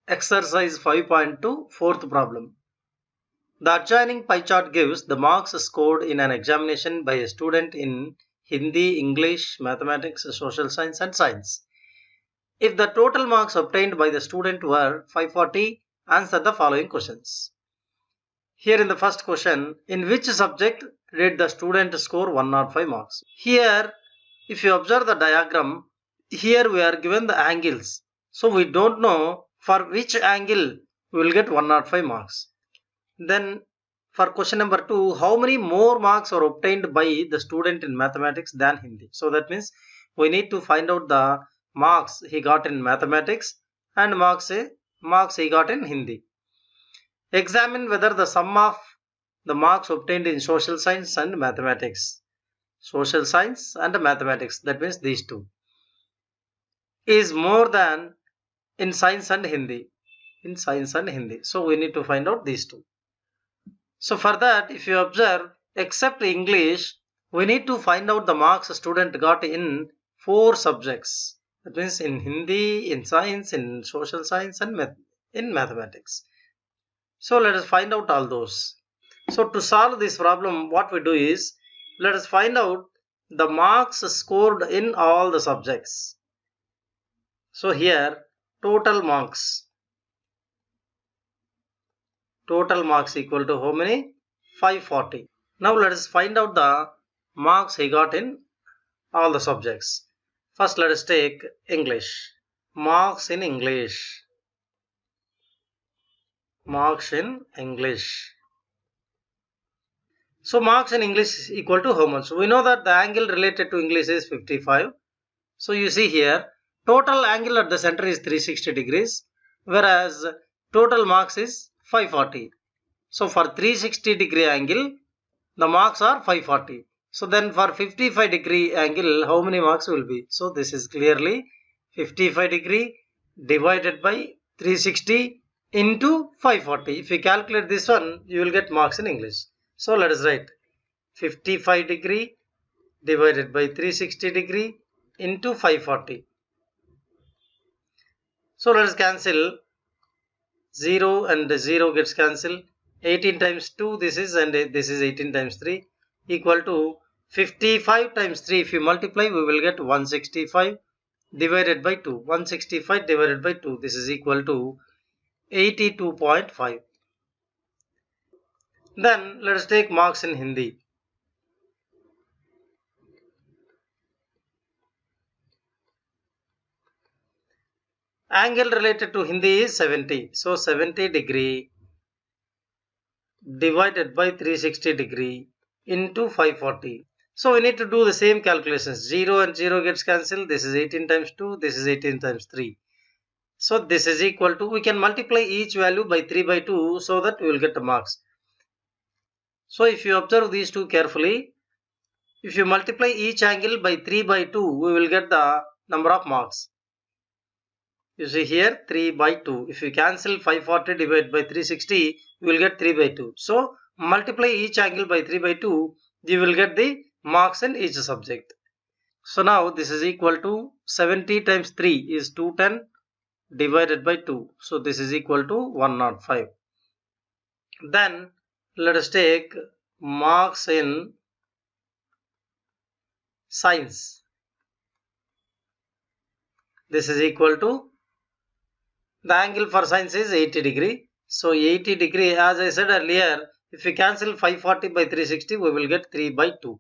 Exercise 5.2, fourth problem. The adjoining pie chart gives the marks scored in an examination by a student in Hindi, English, Mathematics, Social Science and Science. If the total marks obtained by the student were 540, answer the following questions. Here in the first question, in which subject did the student score 105 marks? Here, if you observe the diagram, here we are given the angles. So we don't know for which angle we will get 105 marks. Then for question number 2, how many more marks are obtained by the student in mathematics than Hindi? So that means we need to find out the marks he got in mathematics and marks he got in Hindi. Examine whether the sum of the marks obtained in social science and mathematics. Social science and mathematics, that means these two, is more than in science and Hindi. In science and Hindi. So we need to find out these two. So for that, if you observe, except English, we need to find out the marks a student got in 4 subjects. That means in Hindi, in science, in social science and in mathematics. So let us find out all those. So to solve this problem, what we do is, let us find out the marks scored in all the subjects. So here, total marks equal to how many? 540. Now let us find out the marks he got in all the subjects. First let us take English. Marks in English. Marks in English. So marks in English is equal to how much? We know that the angle related to English is 55. So you see here, total angle at the center is 360 degrees, whereas total marks is 540. So for 360 degree angle, the marks are 540. So then for 55 degree angle, how many marks will be? So this is clearly 55 degree divided by 360 into 540. If you calculate this one, you will get marks in English. So let us write 55 degree divided by 360 degree into 540. So let us cancel. 0 and 0 gets cancelled. 18 times 2 this is, and this is 18 times 3 equal to 55 times 3. If you multiply, we will get 165 divided by 2. 165 divided by 2, this is equal to 82.5. Then let us take marks in Hindi. Angle related to Hindi is 70. So 70 degree divided by 360 degree into 540. So we need to do the same calculations. 0 and 0 gets cancelled. This is 18 times 2. This is 18 times 3. So this is equal to, we can multiply each value by 3 by 2 so that we will get the marks. So if you observe these two carefully, if you multiply each angle by 3 by 2, we will get the number of marks. You see here 3 by 2. If you cancel 540 divided by 360, you will get 3 by 2. So multiply each angle by 3 by 2, you will get the marks in each subject. So now this is equal to 70 times 3 is 210 divided by 2. So this is equal to 105. Then let us take marks in science. This is equal to, the angle for science is 80 degree. So 80 degree, as I said earlier, if we cancel 540 by 360, we will get 3 by 2.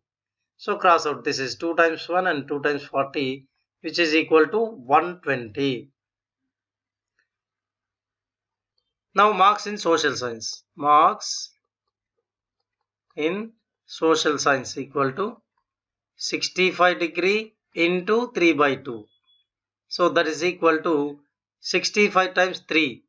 So cross out, this is 2 times 1 and 2 times 40, which is equal to 120. Now marks in social science. Marks in social science equal to 65 degree into 3 by 2. So that is equal to 65 times 3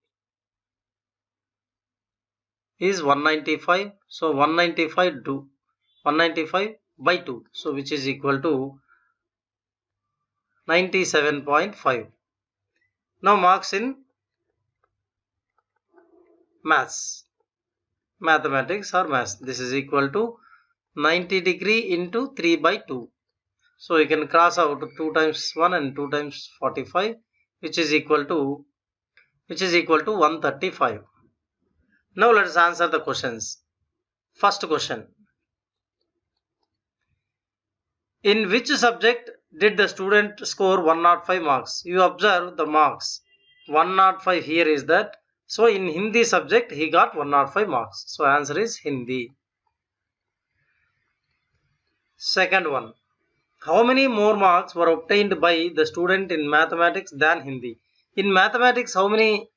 is 195. So 195 by 2. So which is equal to 97.5. Now marks in mathematics or maths. This is equal to 90 degree into 3 by 2. So you can cross out 2 times 1 and 2 times 45, which is equal to which is equal to 135. Now let us answer the questions. First question. In which subject did the student score 105 marks? You observe the marks. 105 here is that. So in Hindi subject he got 105 marks. So answer is Hindi. Second one. How many more marks were obtained by the student in mathematics than Hindi? In mathematics how many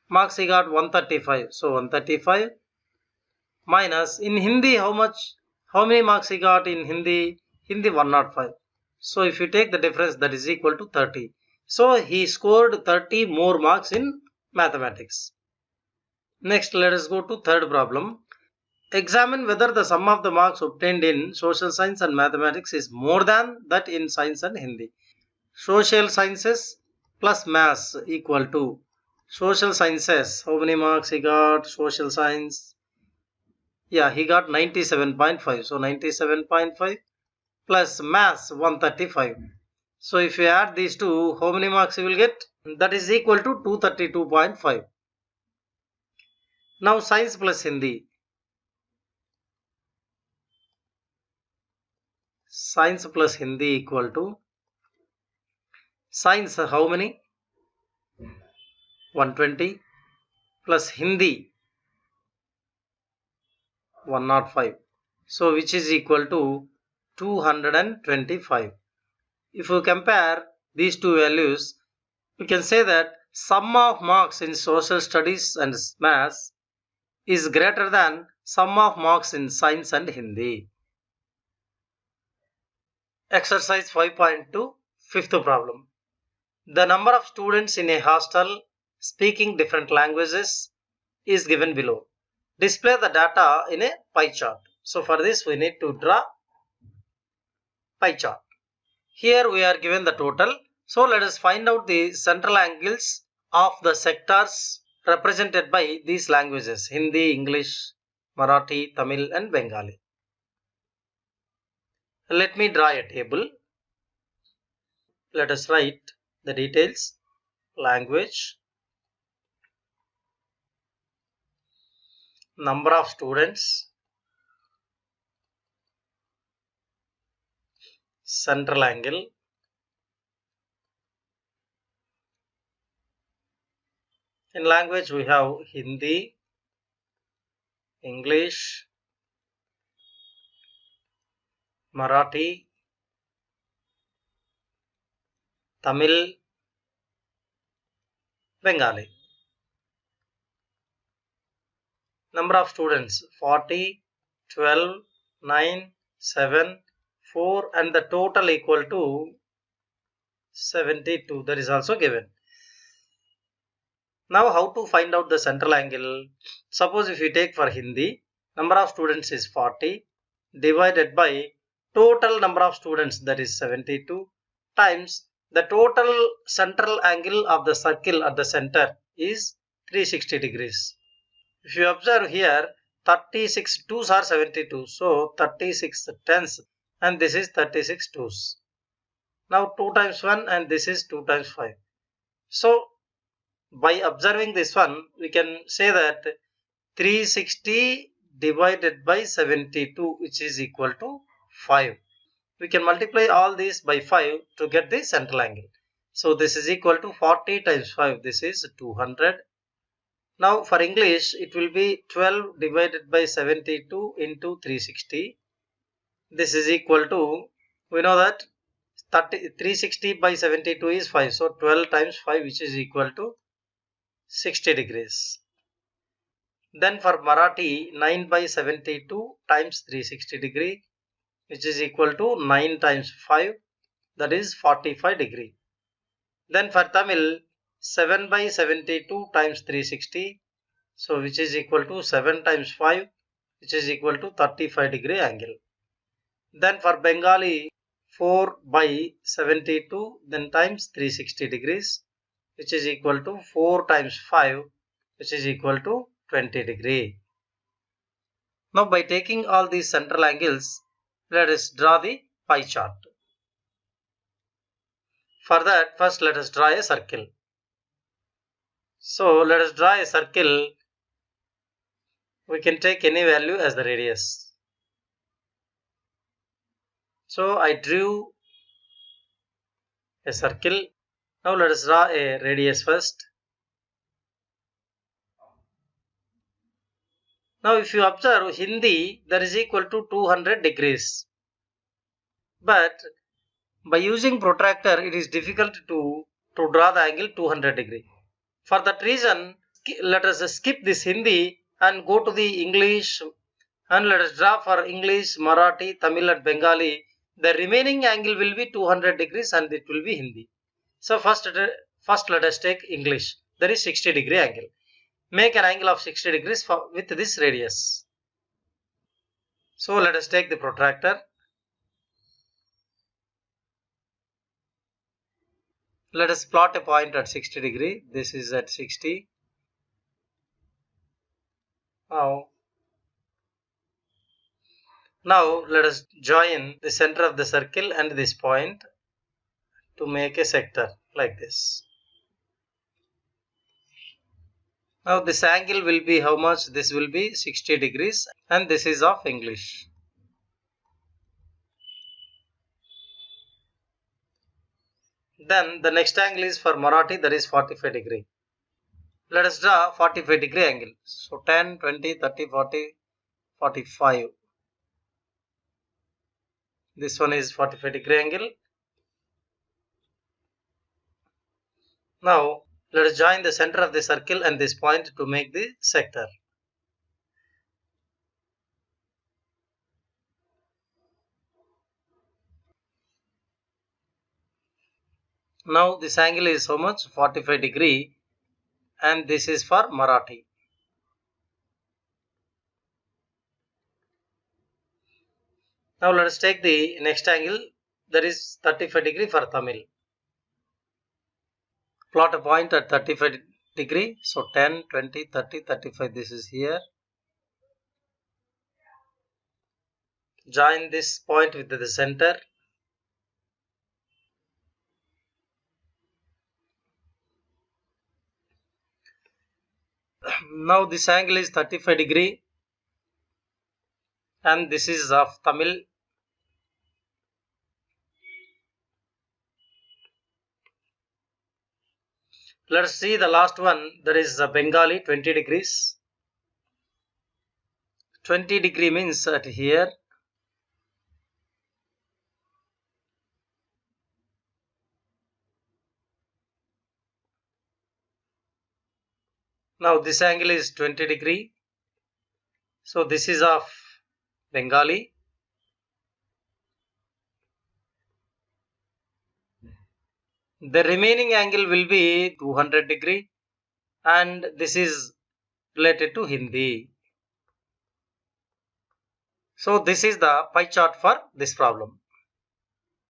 marks he got? 135. So 135 minus in Hindi how many marks he got in Hindi? Hindi 105. So if you take the difference, that is equal to 30. So he scored 30 more marks in mathematics. Next, let us go to third problem. Examine whether the sum of the marks obtained in social science and mathematics is more than that in science and Hindi. Social sciences plus maths equal to social sciences. How many marks he got? Social science. Yeah, he got 97.5. So 97.5 plus maths 135. So if you add these two, how many marks you will get? That is equal to 232.5. Now science plus Hindi. Science plus Hindi equal to science how many? 120 plus Hindi 105. So which is equal to 225. If you compare these two values, we can say that sum of marks in social studies and maths is greater than sum of marks in science and Hindi. Exercise 5.2, fifth problem. The number of students in a hostel speaking different languages is given below. Display the data in a pie chart. So for this we need to draw pie chart. Here we are given the total. So let us find out the central angles of the sectors represented by these languages: Hindi, English, Marathi, Tamil and Bengali. Let me draw a table. Let us write the details. Language, number of students, central angle, in language we have Hindi, English, Marathi, Tamil, Bengali. Number of students 40, 12, 9, 7, 4 and the total equal to 72. That is also given. Now how to find out the central angle? Suppose if you take for Hindi, number of students is 40 divided by total number of students, that is 72, times the total central angle of the circle at the center is 360 degrees. If you observe here, 36 twos are 72. So 36 tens and this is 36 twos. Now 2 times 1 and this is 2 times 5. So by observing this one, we can say that 360 divided by 72, which is equal to 5. We can multiply all these by 5 to get the central angle. So this is equal to 40 times 5. This is 200. Now for English, it will be 12 divided by 72 into 360. This is equal to, we know that 360 by 72 is 5. So 12 times 5, which is equal to 60 degrees. Then for Marathi, 9 by 72 times 360 degree, which is equal to 9 times 5, that is 45 degree. Then for Tamil, 7 by 72 times 360, so which is equal to 7 times 5, which is equal to 35 degree angle. Then for Bengali, 4 by 72 then times 360 degrees, which is equal to 4 times 5, which is equal to 20 degree. Now by taking all these central angles, let us draw the pie chart. For that, first let us draw a circle. So let us draw a circle. We can take any value as the radius. So I drew a circle. Now let us draw a radius first. Now if you observe Hindi, that is equal to 200 degrees. But by using protractor, it is difficult to draw the angle 200 degree. For that reason, let us skip this Hindi and go to the English, and let us draw for English, Marathi, Tamil and Bengali. The remaining angle will be 200 degrees and it will be Hindi. So first let us take English. That is 60 degree angle. Make an angle of 60 degrees with this radius. So let us take the protractor. Let us plot a point at 60 degree. This is at 60. Now let us join the center of the circle and this point to make a sector like this. Now this angle will be how much? This will be 60 degrees and this is of English. Then the next angle is for Marathi, that is 45 degree. Let us draw 45 degree angle. So 10, 20, 30, 40, 45. This one is 45 degree angle. Now let us join the center of the circle and this point to make the sector. Now this angle is how much? 45 degree and this is for Marathi. Now let us take the next angle, that is 35 degree for Tamil. Plot a point at 35 degree. So 10, 20, 30, 35, this is here. Join this point with the center. Now this angle is 35 degree and this is of Tamil. Let us see the last one, that is Bengali, 20 degrees. 20 degree means at here. Now this angle is 20 degree. So this is of Bengali. The remaining angle will be 200 degree and this is related to Hindi. So this is the pie chart for this problem.